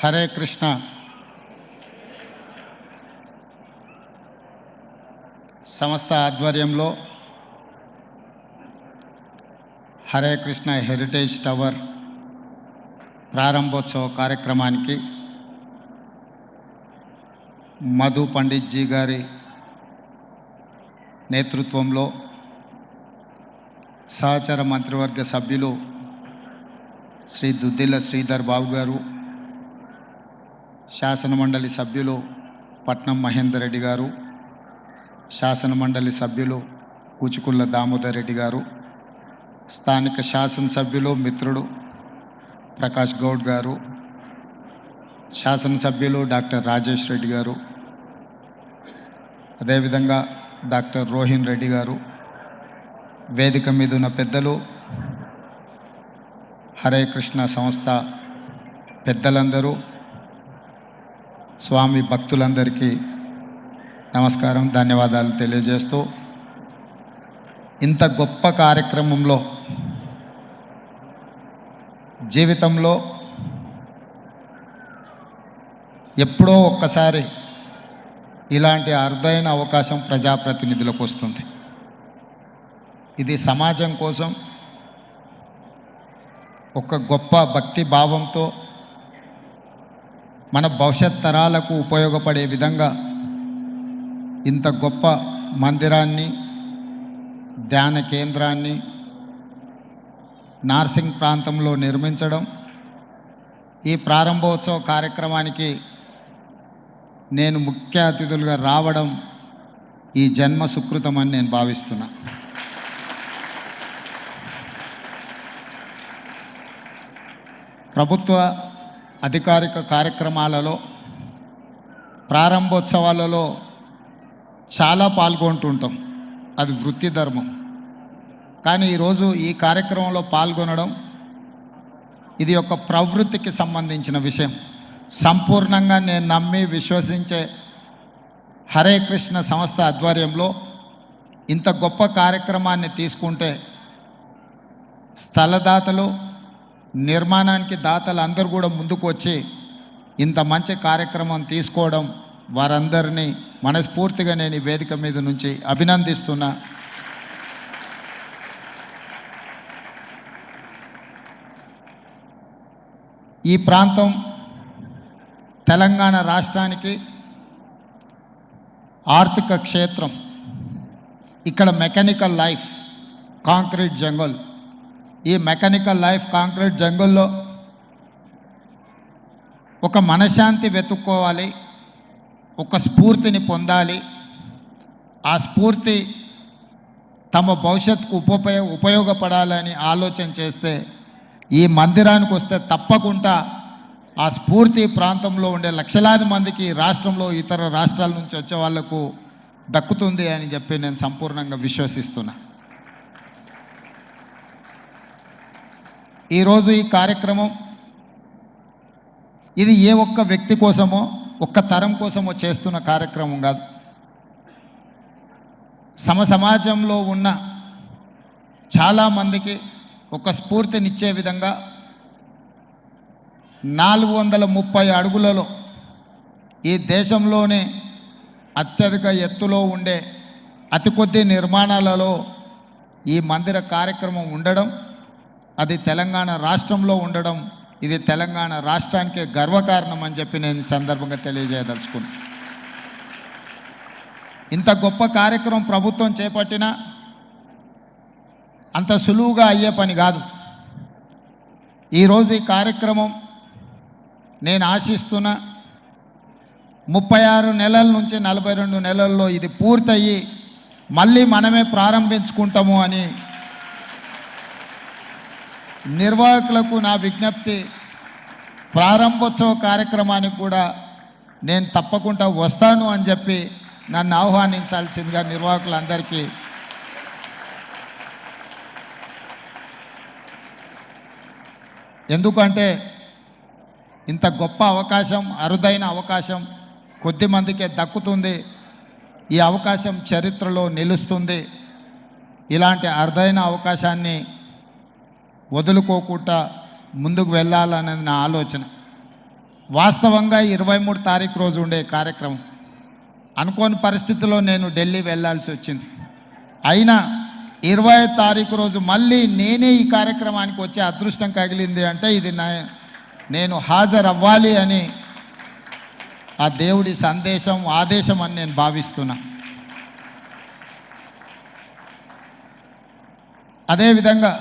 హరే కృష్ణ సంస్థ ఆధ్వర్యంలో Hare Krishna heritage tower ప్రారంభోత్సవ కార్యక్రమానికి మధు పండిత్ జీ గారి నేతృత్వంలో సహచర మంత్రివర్గ సభ్యులు శ్రీ దుద్దిల్ల శ్రీధర్ బాబు గారు, శాసనమండలి సభ్యులు పట్నం మహేందర్ రెడ్డి గారు, శాసనమండలి సభ్యులు కూచుకుళ్ళ దామోదర్ రెడ్డి గారు, స్థానిక శాసనసభ్యులు మిత్రుడు ప్రకాష్ గౌడ్ గారు, శాసనసభ్యులు డాక్టర్ రాజేష్ రెడ్డి గారు, అదేవిధంగా డాక్టర్ రోహిన్ రెడ్డి గారు, వేదిక మీద ఉన్న పెద్దలు, హరే కృష్ణ సంస్థ పెద్దలందరూ, స్వామి భక్తులందరికీ నమస్కారం, ధన్యవాదాలు తెలియజేస్తూ, ఇంత గొప్ప కార్యక్రమంలో జీవితంలో ఎప్పుడో ఒక్కసారి ఇలాంటి అరుదైన అవకాశం ప్రజాప్రతినిధులకు వస్తుంది. ఇది సమాజం కోసం ఒక గొప్ప భక్తి భావంతో మన భవిష్యత్ తరాలకు ఉపయోగపడే విధంగా ఇంత గొప్ప మందిరాన్ని, ధ్యాన కేంద్రాన్ని నార్సింగ్ ప్రాంతంలో నిర్మించడం, ఈ ప్రారంభోత్సవ కార్యక్రమానికి నేను ముఖ్య అతిథులుగా రావడం ఈ జన్మ సుకృతమని నేను భావిస్తున్నా. ప్రభుత్వ అధికారిక కార్యక్రమాలలో, ప్రారంభోత్సవాలలో చాలా పాల్గొంటుంటాం, అది వృత్తి ధర్మం. కానీ ఈరోజు ఈ కార్యక్రమంలో పాల్గొనడం ఇది ఒక ప్రవృత్తికి సంబంధించిన విషయం. సంపూర్ణంగా నేను నమ్మి విశ్వసించే హరే కృష్ణ సంస్థ ఆధ్వర్యంలో ఇంత గొప్ప కార్యక్రమాన్ని తీసుకుంటే స్థలదాతలు, నిర్మాణానికి దాతలు అందరూ కూడా ముందుకు వచ్చి ఇంత మంచి కార్యక్రమం తీసుకోవడం, వారందరినీ మనస్ఫూర్తిగా నేను ఈ వేదిక మీద నుంచి అభినందిస్తున్నా. ఈ ప్రాంతం తెలంగాణ రాష్ట్రానికి ఆర్థిక క్షేత్రం. ఇక్కడ మెకానికల్ లైఫ్, కాంక్రీట్ జంగల్. ఈ మెకానికల్ లైఫ్, కాంక్రీట్ జంగల్లో ఒక మనశ్శాంతి వెతుక్కోవాలి, ఒక స్ఫూర్తిని పొందాలి. ఆ స్ఫూర్తి తమ భవిష్యత్తుకు ఉపయోగపడాలని ఆలోచన చేస్తే ఈ మందిరానికి వస్తే తప్పకుండా ఆ స్ఫూర్తి ప్రాంతంలో ఉండే లక్షలాది మందికి, రాష్ట్రంలో ఇతర రాష్ట్రాల నుంచి వచ్చే వాళ్లకు దక్కుతుంది అని చెప్పి నేను సంపూర్ణంగా విశ్వసిస్తున్నా. ఈరోజు ఈ కార్యక్రమం ఇది ఏ ఒక్క వ్యక్తి కోసమో, ఒక్క తరం కోసమో చేస్తున్న కార్యక్రమం కాదు. సమాజంలో ఉన్న చాలామందికి ఒక స్ఫూర్తినిచ్చే విధంగా 430 అడుగులలో ఈ దేశంలోనే అత్యధిక ఎత్తులో ఉండే అతి కొద్ది నిర్మాణాలలో ఈ మందిర కార్యక్రమం ఉండడం, అది తెలంగాణ రాష్ట్రంలో ఉండడం, ఇది తెలంగాణ రాష్ట్రానికే గర్వకారణం అని చెప్పి నేను ఈ సందర్భంగా తెలియజేయదలుచుకున్నాను. ఇంత గొప్ప కార్యక్రమం ప్రభుత్వం చేపట్టినా అంత సులువుగా అయ్యే పని కాదు. ఈరోజు ఈ కార్యక్రమం నేను ఆశిస్తున్న 36 నెలల నుంచి 42 నెలల్లో ఇది పూర్తయ్యి మళ్ళీ మనమే ప్రారంభించుకుంటాము అని నిర్వాహకులకు నా విజ్ఞప్తి. ప్రారంభోత్సవ కార్యక్రమానికి కూడా నేను తప్పకుండా వస్తాను అని చెప్పి నన్ను ఆహ్వానించాల్సిందిగా నిర్వాహకులందరికీ ఎందుకంటే ఇంత గొప్ప అవకాశం, అరుదైన అవకాశం కొద్ది మందికే దక్కుతుంది. ఈ అవకాశం చరిత్రలో నిలుస్తుంది. ఇలాంటి అరుదైన అవకాశాన్ని వదులుకోకుండా ముందుకు వెళ్ళాలనేది నా ఆలోచన. వాస్తవంగా 23 తారీఖు రోజు ఉండే కార్యక్రమం. అనుకోని పరిస్థితిలో నేను ఢిల్లీ వెళ్ళాల్సి వచ్చింది. అయినా 20 తారీఖు రోజు మళ్ళీ నేనే ఈ కార్యక్రమానికి వచ్చే అదృష్టం కగిలింది అంటే ఇది నేను హాజరవ్వాలి అని ఆ దేవుడి సందేశం, ఆదేశం అని నేను భావిస్తున్నా. అదేవిధంగా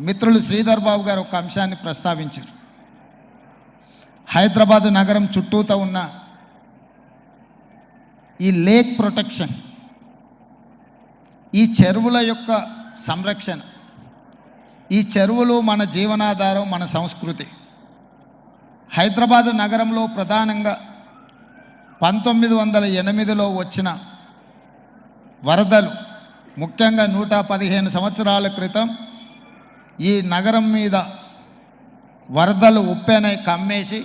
మిత్రులు శ్రీధర్ బాబు గారు ఒక అంశాన్ని ప్రస్తావించారు. హైదరాబాదు నగరం చుట్టూతో ఉన్న ఈ లేక్ ప్రొటెక్షన్, ఈ చెరువుల యొక్క సంరక్షణ, ఈ చెరువులు మన జీవనాధారం, మన సంస్కృతి. హైదరాబాదు నగరంలో ప్రధానంగా 1908లో వచ్చిన వరదలు, ముఖ్యంగా 115 సంవత్సరాల క్రితం ఈ నగరం మీద వరదలు ఉప్పెనై కమ్మేసి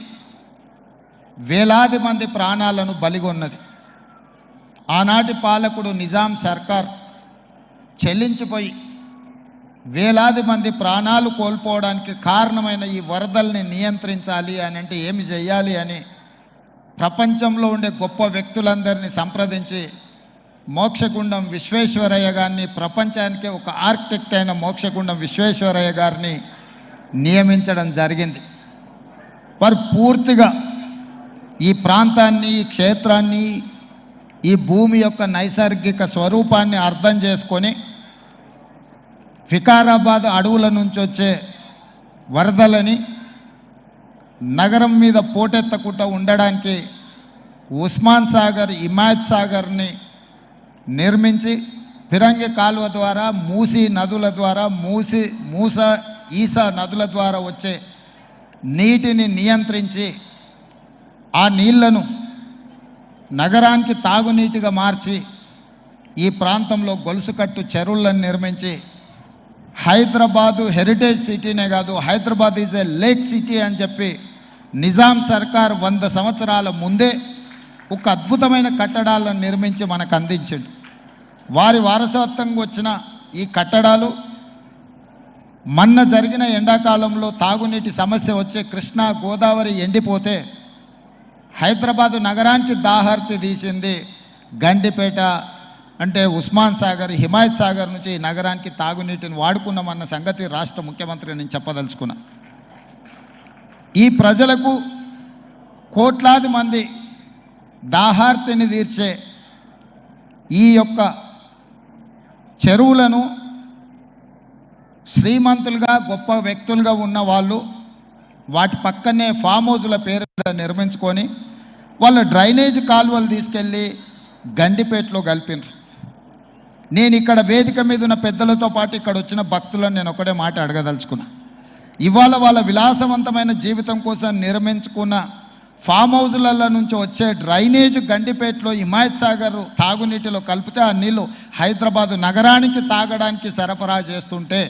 వేలాది మంది ప్రాణాలను బలిగొన్నది. ఆనాటి పాలకుడు నిజాం సర్కార్ చెల్లించిపోయి వేలాది మంది ప్రాణాలు కోల్పోవడానికి కారణమైన ఈ వరదల్ని నియంత్రించాలి అని అంటే ఏమి చేయాలి అని ప్రపంచంలో ఉండే గొప్ప వ్యక్తులందరినీ సంప్రదించి మోక్షగుండం విశ్వేశ్వరయ్య గారిని, ప్రపంచానికి ఒక ఆర్కిటెక్ట్ అయిన మోక్షగుండం విశ్వేశ్వరయ్య గారిని నియమించడం జరిగింది. వారు పూర్తిగా ఈ ప్రాంతాన్ని, ఈ క్షేత్రాన్ని, ఈ భూమి యొక్క నైసర్గిక స్వరూపాన్ని అర్థం చేసుకొని వికారాబాద్ అడవుల నుంచి వచ్చే వరదలని నగరం మీద పోటెత్తకుండా ఉండడానికి ఉస్మాన్ సాగర్, హిమాయత్ సాగర్ని నిర్మించి ఫిరంగి కాలువ ద్వారా, మూసీ నదుల ద్వారా, ఈసా నదుల ద్వారా వచ్చే నీటిని నియంత్రించి ఆ నీళ్లను నగరానికి తాగునీటిగా మార్చి ఈ ప్రాంతంలో గొలుసుకట్టు చెరువులను నిర్మించి హైదరాబాదు హెరిటేజ్ సిటీనే కాదు, Hyderabad is a lake city అని చెప్పి నిజాం సర్కార్ 100 సంవత్సరాల ముందే ఒక అద్భుతమైన కట్టడాలను నిర్మించి మనకు అందించాడు. వారి వారసత్వంగా వచ్చిన ఈ కట్టడాలు మొన్న జరిగిన ఎండాకాలంలో తాగునీటి సమస్య వచ్చే కృష్ణా, గోదావరి ఎండిపోతే హైదరాబాదు నగరానికి దాహార్తి తీసింది గండిపేట, అంటే ఉస్మాన్ సాగర్, హిమాయత్ సాగర్ నుంచి ఈ నగరానికి తాగునీటిని వాడుకున్నామన్న సంగతి రాష్ట్ర ముఖ్యమంత్రి నేను చెప్పదలుచుకున్నా. ఈ ప్రజలకు, కోట్లాది మంది దాహార్తిని తీర్చే ఈ యొక్క చెరువులను శ్రీమంతులుగా, గొప్ప వ్యక్తులుగా ఉన్న వాళ్ళు వాటి పక్కనే ఫామ్ హౌజుల పేరు మీద నిర్మించుకొని వాళ్ళ డ్రైనేజ్ కాలువలు తీసుకెళ్ళి గండిపేటలో కలిపినారు. నేను ఇక్కడ వేదిక మీద ఉన్న పెద్దలతో పాటు ఇక్కడ వచ్చిన భక్తులను నేను ఒకటే మాట అడగదలుచుకున్నా. ఇవాళ వాళ్ళ విలాసవంతమైన జీవితం కోసం నిర్మించుకున్న ఫామ్ హౌజుల నుంచి వచ్చే డ్రైనేజ్ గండిపేటలో హిమాయత్ సాగర్ తాగునీటిలో కలిపితే ఆ నీళ్ళు హైదరాబాదు నగరానికి తాగడానికి సరఫరా చేస్తుంటే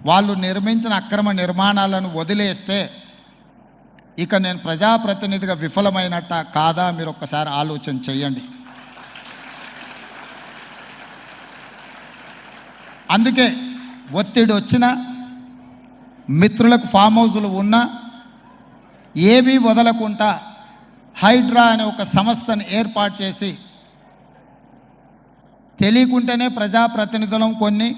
వాళ్ళు నిర్మించిన అక్రమ నిర్మాణాలను వదిలేస్తే ఇక నేను ప్రజాప్రతినిధిగా విఫలమైనట్ట కాదా మీరు ఒక్కసారి ఆలోచన చేయండి. అందుకే ఒత్తిడి వచ్చినా, మిత్రులకు ఫామ్ హౌజులు ఉన్నా ఏవి వదలకుండా హైడ్రా అనే ఒక సంస్థను ఏర్పాటు చేసి తెలియకుంటేనే ప్రజాప్రతినిధులం కొన్ని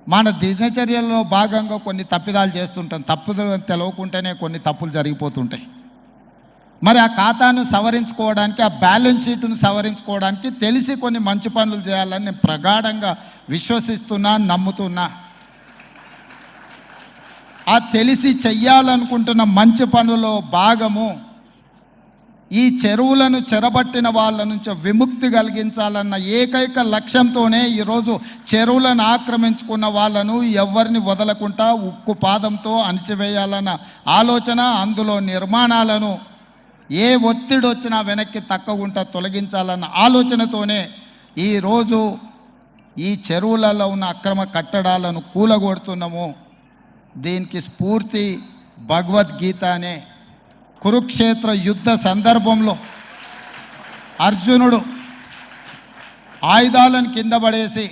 మన దినచర్యల్లో భాగంగా కొన్ని తప్పిదాలు చేస్తుంటాం. తప్పులు తెలవకుంటేనే కొన్ని తప్పులు జరిగిపోతుంటాయి. మరి ఆ ఖాతాను సవరించుకోవడానికి, ఆ బ్యాలెన్స్ షీట్ను సవరించుకోవడానికి తెలిసి కొన్ని మంచి పనులు చేయాలని నేను ప్రగాఢంగా విశ్వసిస్తున్నా, నమ్ముతున్నా. ఆ తెలిసి చెయ్యాలనుకుంటున్న మంచి పనులో భాగము ఈ చెరువులను చెరబట్టిన వాళ్ళ నుంచి విముక్తి కలిగించాలన్న ఏకైక లక్ష్యంతోనే ఈరోజు చెరువులను ఆక్రమించుకున్న వాళ్ళను ఎవరిని వదలకుండా ఉక్కు పాదంతో అణిచివేయాలన్న ఆలోచన, అందులో నిర్మాణాలను ఏ ఒత్తిడి వచ్చినా వెనక్కి తక్కకుండా తొలగించాలన్న ఆలోచనతోనే ఈరోజు ఈ చెరువులలో ఉన్న అక్రమ కట్టడాలను కూలగొడుతున్నాము. దీనికి స్ఫూర్తి భగవద్గీత అనే కురుక్షేత్ర యుద్ధ సందర్భంలో అర్జునుడు ఆయుధాలను కింద పడేసి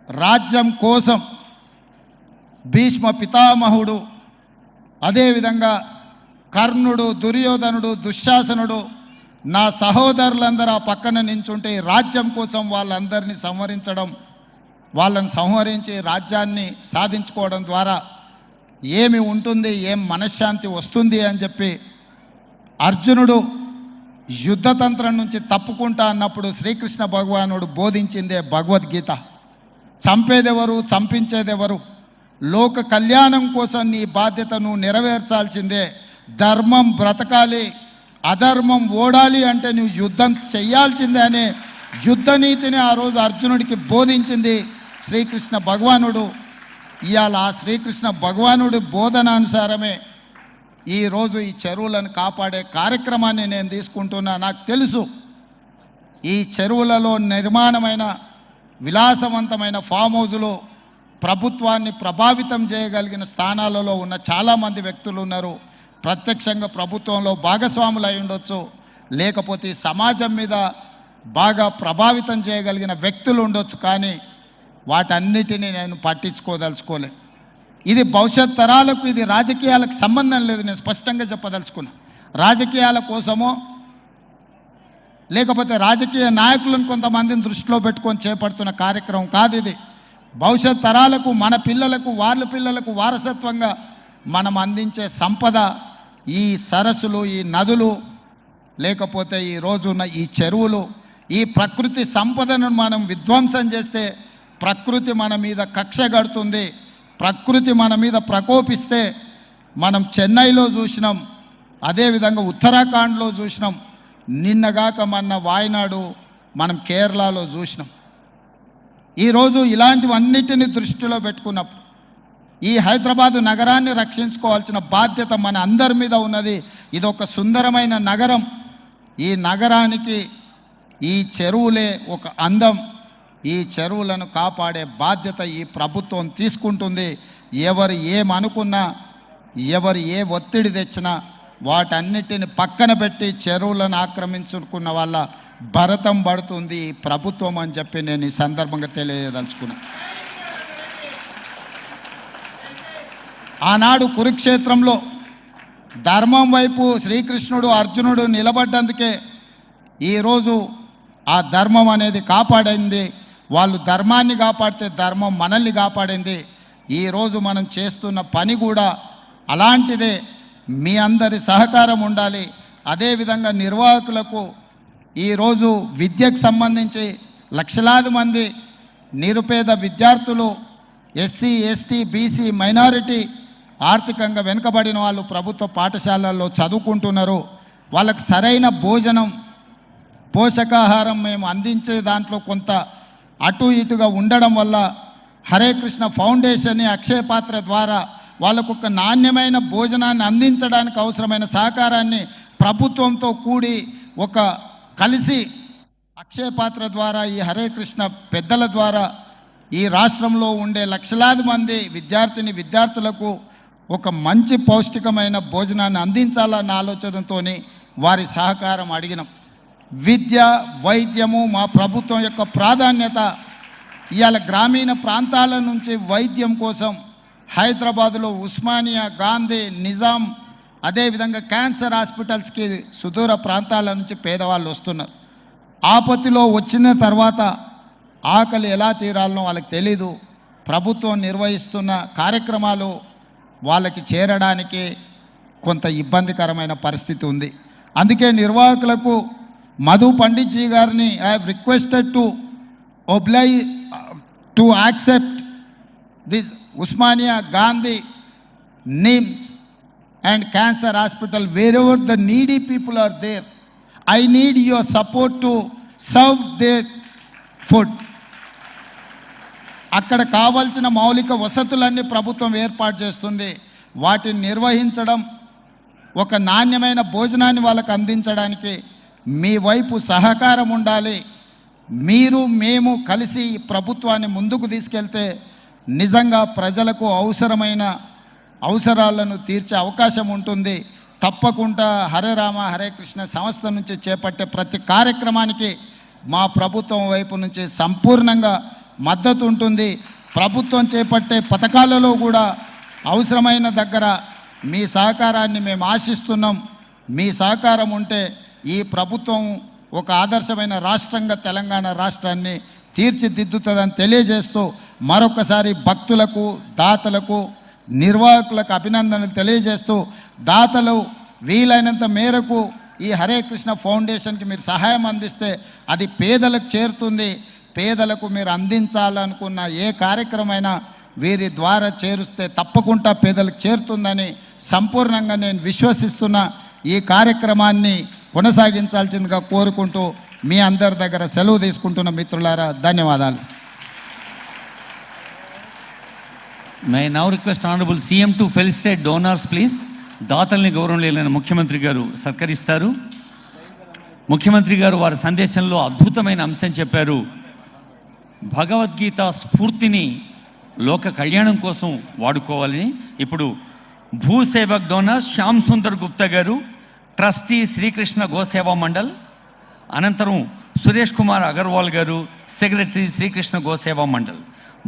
రాజ్యం కోసం భీష్మ పితామహుడు, అదేవిధంగా కర్ణుడు, దుర్యోధనుడు, దుశ్శాసనుడు నా సహోదరులందరూ ఆ పక్కన నించుంటే ఈ రాజ్యం కోసం వాళ్ళందరినీ సంహరించడం, వాళ్ళని సంహరించి రాజ్యాన్ని సాధించుకోవడం ద్వారా ఏమి ఉంటుంది, ఏం మనశ్శాంతి వస్తుంది అని చెప్పి అర్జునుడు యుద్ధతంత్రం నుంచి తప్పుకుంటా అన్నప్పుడు శ్రీకృష్ణ భగవానుడు బోధించిందే భగవద్గీత. చంపేదెవరు, చంపించేదెవరు? లోక కళ్యాణం కోసం నీ బాధ్యతను నెరవేర్చాల్సిందే. ధర్మం బ్రతకాలి, అధర్మం ఓడాలి అంటే నువ్వు యుద్ధం చెయ్యాల్సిందే అనే యుద్ధ నీతిని ఆ రోజు అర్జునుడికి బోధించింది శ్రీకృష్ణ భగవానుడు. ఇవాళ ఆ శ్రీకృష్ణ భగవానుడి బోధనానుసారమే ఈరోజు ఈ చెరువులను కాపాడే కార్యక్రమాన్ని నేను తీసుకుంటున్నా. నాకు తెలుసు ఈ చెరువులలో నిర్మాణమైన విలాసవంతమైన ఫామ్ హౌజులు ప్రభుత్వాన్ని ప్రభావితం చేయగలిగిన స్థానాలలో ఉన్న చాలామంది వ్యక్తులు ఉన్నారు. ప్రత్యక్షంగా ప్రభుత్వంలో భాగస్వాములు అయి ఉండొచ్చు, లేకపోతే సమాజం మీద బాగా ప్రభావితం చేయగలిగిన వ్యక్తులు ఉండొచ్చు. కానీ వాటన్నిటినీ నేను పట్టించుకోదలుచుకోలే. ఇది భవిష్యత్ తరాలకు, ఇది రాజకీయాలకు సంబంధం లేదు. నేను స్పష్టంగా చెప్పదలుచుకున్నా. రాజకీయాల కోసమో లేకపోతే రాజకీయ నాయకులను కొంతమందిని దృష్టిలో పెట్టుకొని చేపడుతున్న కార్యక్రమం కాదు ఇది. భవిష్యత్ తరాలకు, మన పిల్లలకు, వాళ్ళ పిల్లలకు వారసత్వంగా మనం అందించే సంపద ఈ సరస్సులు, ఈ నదులు, లేకపోతే ఈ రోజున్న ఈ చెరువులు. ఈ ప్రకృతి సంపదను మనం విధ్వంసం చేస్తే ప్రకృతి మన మీద కక్ష కడుతుంది. ప్రకృతి మన మీద ప్రకోపిస్తే మనం చెన్నైలో చూసినాం, అదేవిధంగా ఉత్తరాఖండ్లో చూసినాం, నిన్నగాక మొన్న వాయనాడు మనం కేరళలో చూసినాం. ఈరోజు ఇలాంటివన్నిటిని దృష్టిలో పెట్టుకున్నప్పుడు ఈ హైదరాబాదు నగరాన్ని రక్షించుకోవాల్సిన బాధ్యత మన అందరి మీద ఉన్నది. ఇది ఒక సుందరమైన నగరం. ఈ నగరానికి ఈ చెరువులే ఒక అందం. ఈ చెరువులను కాపాడే బాధ్యత ఈ ప్రభుత్వం తీసుకుంటుంది. ఎవరు ఏమనుకున్నా, ఎవరు ఏ ఒత్తిడి తెచ్చినా వాటన్నిటిని పక్కన పెట్టి చెరువులను ఆక్రమించుకున్న వాళ్ళ భరతం పడుతుంది ఈ ప్రభుత్వం అని చెప్పి నేను ఈ సందర్భంగా తెలియదలుచుకున్నా. ఆనాడు కురుక్షేత్రంలో ధర్మం వైపు శ్రీకృష్ణుడు, అర్జునుడు నిలబడ్డందుకే ఈరోజు ఆ ధర్మం అనేది కాపాడింది. వాళ్ళు ధర్మాన్ని కాపాడితే ధర్మం మనల్ని కాపాడింది. ఈరోజు మనం చేస్తున్న పని కూడా అలాంటిదే. మీ అందరి సహకారం ఉండాలి. అదేవిధంగా నిర్వాహకులకు ఈరోజు విద్యకు సంబంధించి లక్షలాది మంది నిరుపేద విద్యార్థులు, ఎస్సీ, ఎస్టీ, బీసీ, మైనారిటీ, ఆర్థికంగా వెనుకబడిన వాళ్ళు ప్రభుత్వ పాఠశాలల్లో చదువుకుంటున్నారు. వాళ్ళకు సరైన భోజనం, పోషకాహారం మేము అందించే దాంట్లో కొంత అటు ఇటుగా ఉండడం వల్ల హరే కృష్ణ ఫౌండేషన్, అక్షయ పాత్ర ద్వారా వాళ్ళకు ఒక నాణ్యమైన భోజనాన్ని అందించడానికి అవసరమైన సహకారాన్ని ప్రభుత్వంతో కూడి ఒక కలిసి అక్షయ పాత్ర ద్వారా, ఈ హరే కృష్ణ పెద్దల ద్వారా ఈ రాష్ట్రంలో ఉండే లక్షలాది మంది విద్యార్థులకు ఒక మంచి పౌష్టికమైన భోజనాన్ని అందించాలన్న ఆలోచనతో వారి సహకారం అడిగినాం. విద్య, వైద్యము మా ప్రభుత్వం యొక్క ప్రాధాన్యత. ఇవాళ గ్రామీణ ప్రాంతాల నుంచి వైద్యం కోసం హైదరాబాదులో ఉస్మానియా, గాంధీ, నిజాం, అదేవిధంగా క్యాన్సర్ హాస్పిటల్స్కి సుదూర ప్రాంతాల నుంచి పేదవాళ్ళు వస్తున్నారు. ఆపత్తిలో వచ్చిన తర్వాత ఆకలి ఎలా తీరాలనో వాళ్ళకి తెలీదు. ప్రభుత్వం నిర్వహిస్తున్న కార్యక్రమాలు వాళ్ళకి చేరడానికి కొంత ఇబ్బందికరమైన పరిస్థితి ఉంది. అందుకే నిర్వాహకులకు మధు పండిత్ జీ గారిని I have requested to accept this Osmania, Gandhi, NIMS and cancer hospital, wherever the needy people are there. I need your support to serve their food. అక్కడ కావాల్సిన మౌలిక వసతులన్నీ ప్రభుత్వం ఏర్పాటు చేస్తుంది. వాటిని నిర్వహించడం, ఒక నాణ్యమైన భోజనాన్ని వాళ్ళకు అందించడానికి మీ వైపు సహకారం ఉండాలి. మీరు మేము కలిసి ఈ ప్రభుత్వాన్ని ముందుకు తీసుకెళ్తే నిజంగా ప్రజలకు అవసరాలను తీర్చే అవకాశం ఉంటుంది. తప్పకుండా హరే రామ హరే కృష్ణ సంస్థ నుంచి చేపట్టే ప్రతి కార్యక్రమానికి మా ప్రభుత్వం వైపు నుంచి సంపూర్ణంగా మద్దతు ఉంటుంది. ప్రభుత్వం చేపట్టే పథకాలలో కూడా అవసరమైన దగ్గర మీ సహకారాన్ని మేము ఆశిస్తున్నాం. మీ సహకారం ఉంటే ఈ ప్రభుత్వం ఒక ఆదర్శమైన రాష్ట్రంగా తెలంగాణ రాష్ట్రాన్ని తీర్చిదిద్దుతుందని తెలియజేస్తూ మరొకసారి భక్తులకు, దాతలకు, నిర్వాహకులకు అభినందనలు తెలియజేస్తూ, దాతలు వీలైనంత మేరకు ఈ హరే కృష్ణ ఫౌండేషన్కి మీరు సహాయం అందిస్తే అది పేదలకు చేరుతుంది. పేదలకు మీరు అందించాలనుకున్న ఏ కార్యక్రమైనా వీరి ద్వారా చేరుస్తే తప్పకుండా పేదలకు చేరుతుందని సంపూర్ణంగా నేను విశ్వసిస్తున్నా. ఈ కార్యక్రమాన్ని కొనసాగించాల్సిందిగా కోరుకుంటూ మీ అందరి దగ్గర సెలవు తీసుకుంటున్న మిత్రులారా, ధన్యవాదాలు. May I now request Honorable CM to felicitate donors, please. దాతల్ని గౌరవం లేని ముఖ్యమంత్రి గారు సత్కరిస్తారు. ముఖ్యమంత్రి గారు వారి సందేశంలో అద్భుతమైన అంశం చెప్పారు. భగవద్గీత స్ఫూర్తిని లోక కళ్యాణం కోసం వాడుకోవాలని. ఇప్పుడు భూసేవక్ డోనర్ శ్యామ్ సుందర్ గుప్తా గారు, ట్రస్టీ శ్రీకృష్ణ గోసేవా మండల్. అనంతరం సురేష్ కుమార్ అగర్వాల్ గారు, సెక్రటరీ శ్రీకృష్ణ గోసేవా మండల్.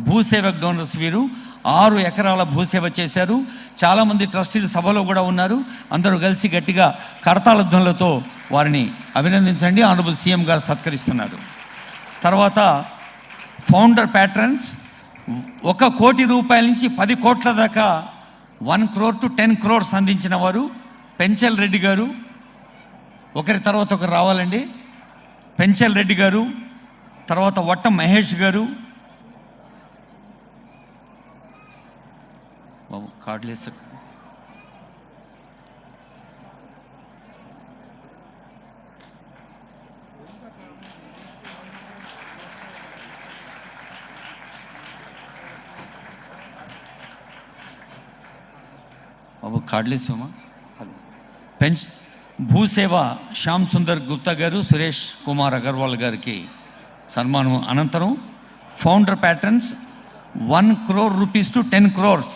భూసేవక్ డోనర్స్ వీరు 6 ఎకరాల భూసేవ చేశారు. చాలామంది ట్రస్టీలు సభలో కూడా ఉన్నారు. అందరూ కలిసి గట్టిగా కరతాళధ్వనులతో వారిని అభినందించండి. ఆనరబుల్ సీఎం గారు సత్కరిస్తున్నారు. తర్వాత ఫౌండర్ ప్యాట్రన్స్ 1 కోటి రూపాయల నుంచి 10 కోట్ల దాకా 1 crore to 10 crores అందించిన వారు పెంచల్ రెడ్డి గారు. ఒకరి తర్వాత ఒకరు రావాలండి. పెంచల్ రెడ్డి గారు, తర్వాత వట్ట మహేష్ గారు. బాబు కార్డులేస్. బాబు కార్డులేసామా? భూసేవ శ్యామ్ సుందర్ గుప్తా గారు, సురేష్ కుమార్ అగర్వాల్ గారికి సన్మానం. అనంతరం founder patterns 1 crore rupees to 10 crores